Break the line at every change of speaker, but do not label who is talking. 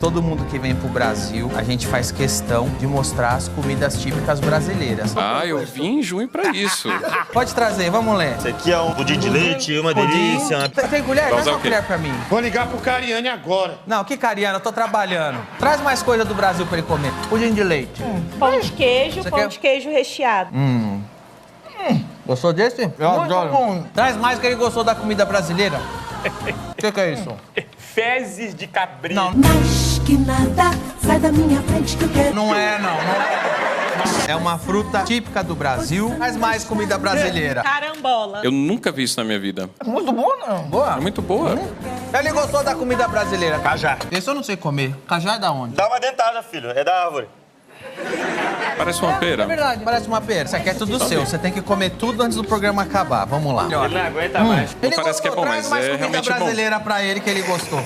Todo mundo que vem pro Brasil, a gente faz questão de mostrar as comidas típicas brasileiras.
Ah, eu vim em junho pra isso.
Pode trazer, vamos ler.
Esse aqui é um pudim de leite, uma delícia.
Tem colher?
Vai
Traz
usar
uma
o quê?
colher pra mim.
Vou ligar pro Cariani agora.
Não, que cariana, eu tô trabalhando. Traz mais coisa do Brasil pra ele comer. Pudim de leite.
Pão de queijo,
Você
pão
quer-
de queijo recheado.
Gostou desse? Eu adoro. Bom. Traz mais que ele gostou da comida brasileira. O que é isso?
Fezes de cabrito.
Não,
Mais que nada, sai da minha frente que eu quero.
não é, não. É uma fruta típica do Brasil. Traz mais comida brasileira.
Carambola.
Eu nunca vi isso na minha vida.
Muito boa, não? Boa?
É muito boa.
Ele gostou da comida brasileira.
Cajá.
Esse eu não sei comer. Cajá é da onde?
Dá uma dentada, filho. É da árvore.
Parece uma pera.
É verdade, parece uma pera. Isso aqui é tudo seu. Você tem que comer tudo antes do programa acabar. Vamos lá.
Ele não aguenta mais.
Ele
parece que é bom,
traz
mas
mais
é
comida
realmente bom.
brasileira pra ele que ele gostou.